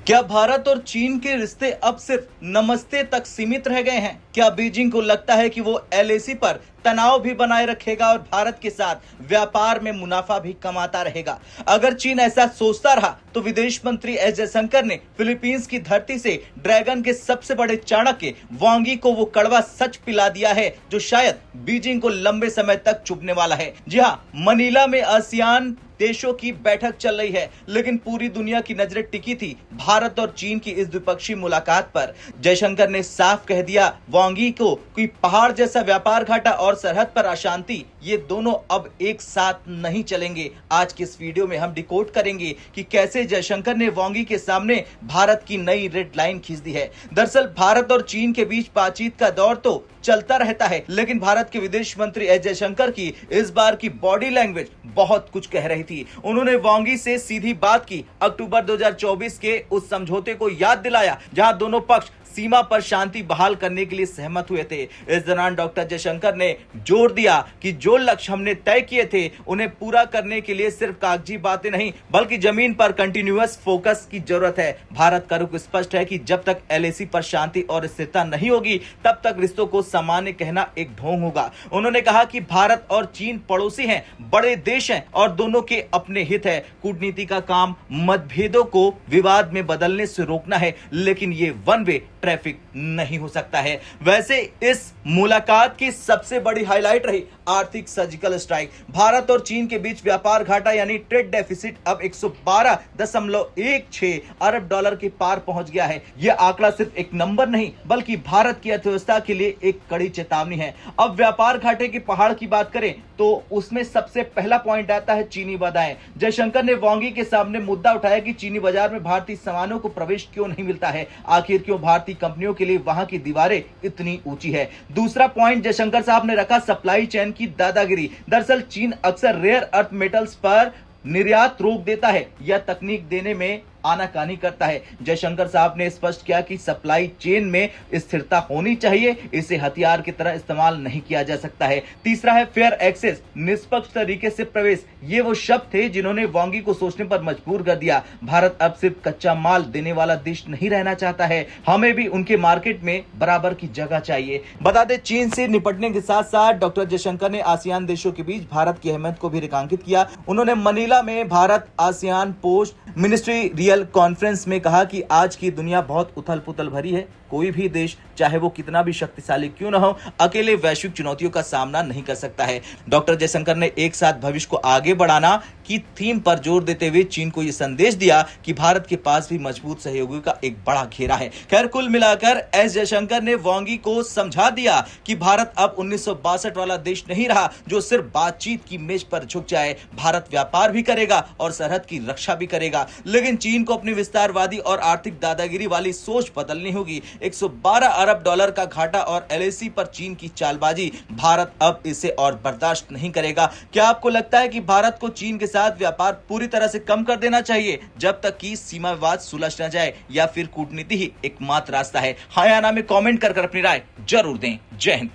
क्या भारत और चीन के रिश्ते अब सिर्फ नमस्ते तक सीमित रह गए हैं? क्या बीजिंग को लगता है कि वो एलएसी पर तनाव भी बनाए रखेगा और भारत के साथ व्यापार में मुनाफा भी कमाता रहेगा? अगर चीन ऐसा सोचता रहा तो विदेश मंत्री एस जयशंकर ने फिलीपींस की धरती से ड्रैगन के सबसे बड़े चाणक्य वांग यी को वो कड़वा सच पिला दिया है जो शायद बीजिंग को लंबे समय तक चुभने वाला है। जी हाँ, मनीला में आसियान देशों की बैठक चल रही है, लेकिन पूरी दुनिया की नजरें टिकी थी भारत और चीन की इस द्विपक्षीय मुलाकात पर। जयशंकर ने साफ कह दिया वांग यी को कि पहाड़ जैसा व्यापार घाटा और सरहद पर अशांति, ये दोनों अब एक साथ नहीं चलेंगे। आज की इस वीडियो में हम डिकोड करेंगे कि कैसे जयशंकर ने वांग यी के सामने भारत की नई रेड लाइन खींच दी है। दरअसल भारत और चीन के बीच बातचीत का दौर तो चलता रहता है, लेकिन भारत के विदेश मंत्री एस जयशंकर की इस बार की बॉडी लैंग्वेज बहुत कुछ कह रही थी। उन्होंने वांग यी से सीधी बात की, अक्टूबर 2024 के उस समझौते को याद दिलाया जहां दोनों पक्ष सीमा पर शांति बहाल करने के लिए सहमत हुए थे। इस दौरान डॉक्टर जयशंकर ने जोर दिया कि जो लक्ष्य हमने तय किए थे उन्हें पूरा करने के लिए सिर्फ कागजी बातें नहीं बल्कि जमीन पर कंटिन्यूअस फोकस की जरूरत है। भारत का रुख स्पष्ट है कि जब तक एलएसी पर शांति और स्थिरता नहीं होगी तब तक रिश्तों को सामान्य कहना एक ढोंग होगा। उन्होंने कहा कि भारत और चीन पड़ोसी हैं, बड़े देश हैं और दोनों के अपने हित है। कूटनीति का काम मतभेदों को विवाद में बदलने से रोकना है, लेकिन ये वन वे ट्रैफिक नहीं हो सकता है। वैसे इस मुलाकात की सबसे बड़ी हाईलाइट रही आर्थिक सर्जिकल स्ट्राइक। भारत और चीन के बीच व्यापार घाटा यानी ट्रेड डेफिसिट अब 112.16 अरब डॉलर के पार पहुंच गया है। यह आंकड़ा सिर्फ एक नंबर नहीं बल्कि भारत की अर्थव्यवस्था के लिए एक कड़ी चेतावनी है। अब व्यापार घाटे के पहाड़ की बात करें तो उसमें सबसे पहला पॉइंट आता है चीनी बाधाएं। जयशंकर ने वांग यी के सामने मुद्दा उठाया कि चीनी बाजार में भारतीय सामानों को प्रवेश क्यों नहीं मिलता है, आखिर क्यों भारतीय कंपनियों के लिए वहां की दीवारें इतनी ऊंची है। दूसरा पॉइंट जयशंकर साहब ने रखा सप्लाई चेन की दादागिरी। दरअसल चीन अक्सर रेयर अर्थ मेटल्स पर निर्यात रोक देता है या तकनीक देने में आनाकानी करता है। जयशंकर साहब ने स्पष्ट किया कि सप्लाई चेन में स्थिरता होनी चाहिए, इसे हथियार की तरह इस्तेमाल नहीं किया जा सकता है। तीसरा है फेयर एक्सेस, निष्पक्ष तरीके से प्रवेश। ये वो शब्द थे जिन्होंने वांग यी को सोचने पर मजबूर कर दिया। भारत अब सिर्फ कच्चा माल देने वाला देश नहीं रहना चाहता है, हमें भी उनके मार्केट में बराबर की जगह चाहिए। बता दें, चीन से निपटने के साथ साथ डॉक्टर जयशंकर ने आसियान देशों के बीच भारत की अहमियत को भी रेखांकित किया। उन्होंने मनीला में Bharat ASEAN post ministry conference में कहा कि आज की दुनिया बहुत उथल पुथल भरी है। कोई भी देश चाहे वो कितना भी शक्तिशाली क्यों न हो, अकेले वैश्विक चुनौतियों का सामना नहीं कर सकता है। डॉक्टर जयशंकर ने एक साथ भविष्य को आगे बढ़ाना की थीम पर जोर देते हुए चीन को यह संदेश दिया कि भारत के पास भी मजबूत सहयोगियों का एक बड़ा घेरा है। खैर, कुल मिलाकर एस जयशंकर ने वांग यी को समझा दिया कि भारत अब 1962 वाला देश नहीं रहा जो सिर्फ बातचीत की मेज पर झुक जाए। भारत व्यापार भी करेगा और सरहद की रक्षा भी करेगा, लेकिन चीन को अपनी विस्तारवादी और आर्थिक दादागिरी वाली सोच बदलनी होगी। 112 अरब डॉलर का घाटा और एलएसी पर चीन की चालबाजी, भारत अब इसे और बर्दाश्त नहीं करेगा। क्या आपको लगता है कि भारत को चीन के साथ व्यापार पूरी तरह से कम कर देना चाहिए जब तक कि सीमा विवाद सुलझ न जाए, या फिर कूटनीति ही एकमात्र रास्ता है? हाँ या ना में कमेंट कर अपनी राय जरूर दें। जय हिंद।